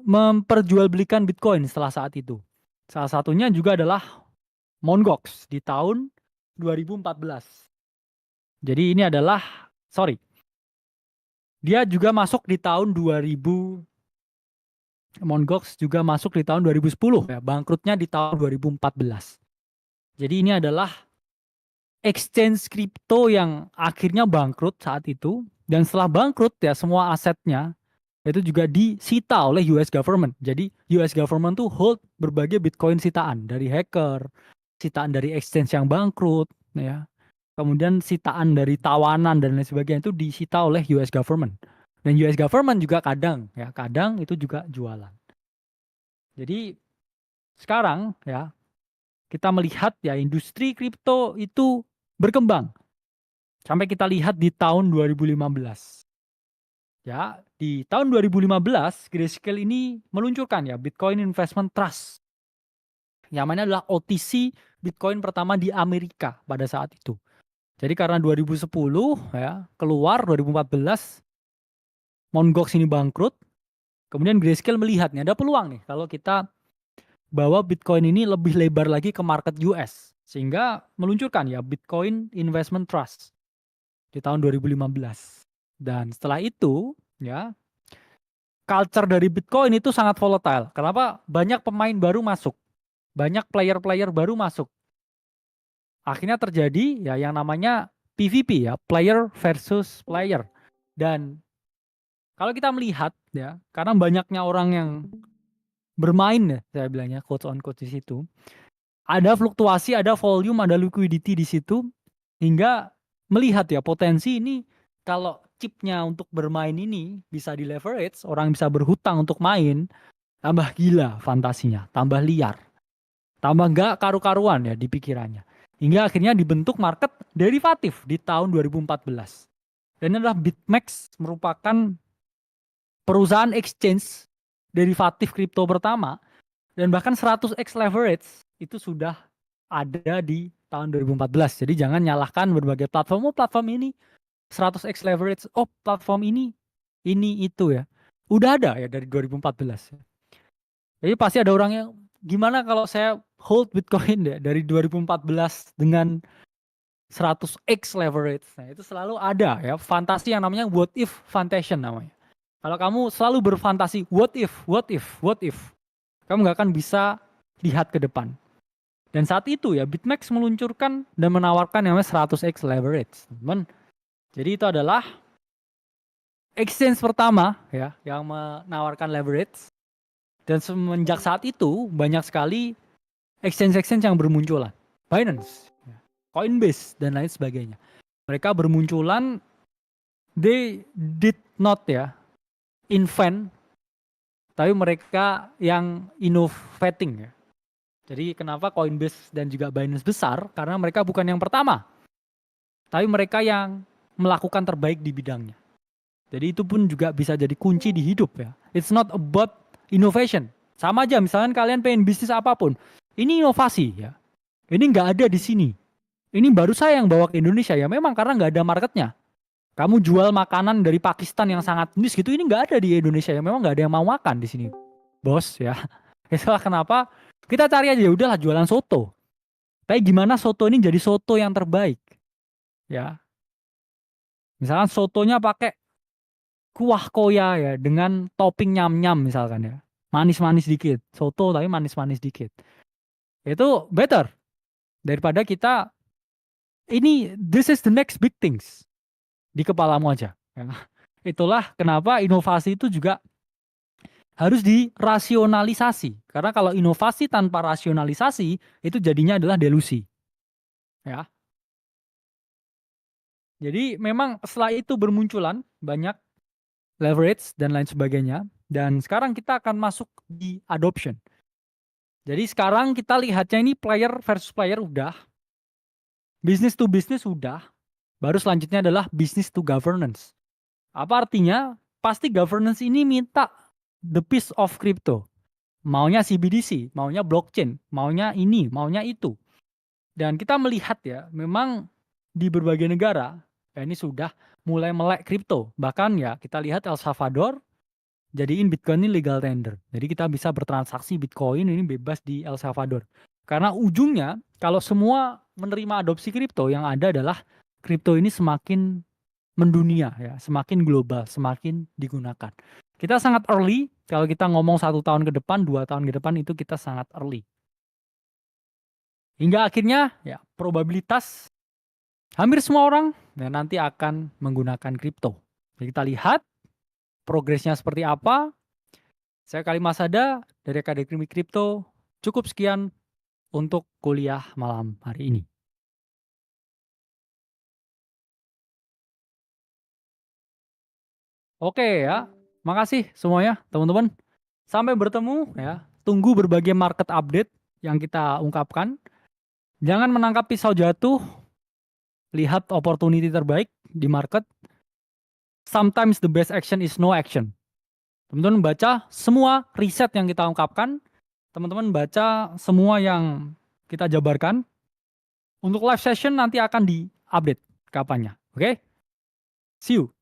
memperjualbelikan Bitcoin setelah saat itu. Salah satunya juga adalah Mt. Gox di tahun 2014. Jadi ini adalah sorry, dia juga masuk di tahun 2000. Mt. Gox juga masuk di tahun 2010 ya, bangkrutnya di tahun 2014. Jadi ini adalah exchange kripto yang akhirnya bangkrut saat itu, dan setelah bangkrut ya semua asetnya itu juga disita oleh US government. Jadi US government tuh hold berbagai Bitcoin sitaan dari hacker, sitaan dari exchange yang bangkrut, ya. Kemudian sitaan dari tawanan dan lain sebagainya itu disita oleh US government. Dan US government juga kadang itu juga jualan. Jadi sekarang ya kita melihat ya industri kripto itu berkembang. Sampai kita lihat di tahun 2015. Ya, di tahun 2015 Grayscale ini meluncurkan ya Bitcoin Investment Trust. Yang mana adalah OTC Bitcoin pertama di Amerika pada saat itu. Jadi karena 2010 ya, keluar 2014 Mt. Gox ini bangkrut, kemudian Grayscale melihat nih ada peluang nih kalau kita bawa Bitcoin ini lebih lebar lagi ke market US sehingga meluncurkan ya Bitcoin Investment Trust di tahun 2015. Dan setelah itu ya culture dari Bitcoin itu sangat volatile. Kenapa? Banyak pemain baru masuk, banyak player-player baru masuk. Akhirnya terjadi ya yang namanya PVP ya, player versus player. Dan kalau kita melihat ya, karena banyaknya orang yang bermain ya, saya bilangnya quote on quote di situ, ada fluktuasi, ada volume, ada liquidity di situ, hingga melihat ya potensi ini kalau chipnya untuk bermain ini bisa di leverage, orang bisa berhutang untuk main, tambah gila fantasinya, tambah liar, tambah nggak karu-karuan ya di pikirannya. Hingga akhirnya dibentuk market derivatif di tahun 2014. Dan ini adalah BitMEX merupakan perusahaan exchange derivatif kripto pertama dan bahkan 100x leverage itu sudah ada di tahun 2014. Jadi jangan nyalahkan berbagai platform. Oh, platform ini 100x leverage. Oh, platform ini itu ya. Udah ada ya dari 2014. Jadi pasti ada orang yang gimana kalau saya hold Bitcoin ya dari 2014 dengan 100x leverage. Nah, itu selalu ada ya fantasi yang namanya what if fantation namanya. Kalau kamu selalu berfantasi what if, kamu nggak akan bisa lihat ke depan. Dan saat itu ya BitMEX meluncurkan dan menawarkan yang namanya 100x leverage. Teman. Jadi itu adalah exchange pertama ya yang menawarkan leverage. Dan semenjak saat itu banyak sekali exchange-exchange yang bermunculan. Binance, Coinbase, dan lain sebagainya. Mereka bermunculan, they did not ya invent, tapi mereka yang innovating ya. Jadi kenapa Coinbase dan juga Binance besar? Karena mereka bukan yang pertama, tapi mereka yang melakukan terbaik di bidangnya. Jadi itu pun juga bisa jadi kunci di hidup ya. It's not about innovation. Sama aja misalkan kalian pengen bisnis apapun. Ini inovasi ya. Ini nggak ada di sini. Ini baru saya yang bawa ke Indonesia ya. Memang karena nggak ada marketnya. Kamu jual makanan dari Pakistan yang sangat niche gitu. Ini nggak ada di Indonesia ya. Memang nggak ada yang mau makan di sini, bos ya. Itulah kenapa kita cari aja ya udahlah jualan soto. Tapi gimana soto ini jadi soto yang terbaik ya. Misalkan sotonya pakai kuah koya ya dengan topping nyam-nyam misalkan ya. Manis-manis dikit. Soto tapi manis-manis dikit. Itu better daripada kita this is the next big things di kepalamu aja. Ya. Itulah kenapa inovasi itu juga harus dirasionalisasi. Karena kalau inovasi tanpa rasionalisasi itu jadinya adalah delusi. Ya. Jadi memang setelah itu bermunculan banyak leverage dan lain sebagainya. Dan sekarang kita akan masuk di adoption. Jadi sekarang kita lihatnya ini player versus player udah. Business to business udah. Baru selanjutnya adalah business to governance. Apa artinya? Pasti governance ini minta the piece of crypto. Maunya CBDC, maunya blockchain, maunya ini, maunya itu. Dan kita melihat ya, memang di berbagai negara, ya ini sudah mulai melek kripto. Bahkan ya kita lihat El Salvador, jadiin Bitcoin ini legal tender. Jadi kita bisa bertransaksi Bitcoin ini bebas di El Salvador. Karena ujungnya, kalau semua menerima adopsi kripto, yang ada adalah kripto ini semakin mendunia ya, semakin global, semakin digunakan. Kita sangat early, kalau kita ngomong 1 tahun ke depan, 2 tahun ke depan itu kita sangat early. Hingga akhirnya ya probabilitas hampir semua orang ya, nanti akan menggunakan kripto. Jadi kita lihat progresnya seperti apa. Saya Kalimasada dari Akademi Kripto. Cukup sekian untuk kuliah malam hari ini. Oke ya, makasih semuanya teman-teman. Sampai bertemu ya. Tunggu berbagai market update yang kita ungkapkan. Jangan menangkap pisau jatuh, lihat opportunity terbaik di market. Sometimes the best action is no action. Teman-teman baca semua riset yang kita ungkapkan, teman-teman baca semua yang kita jabarkan. Untuk live session nanti akan di-update kapannya. Oke? See you.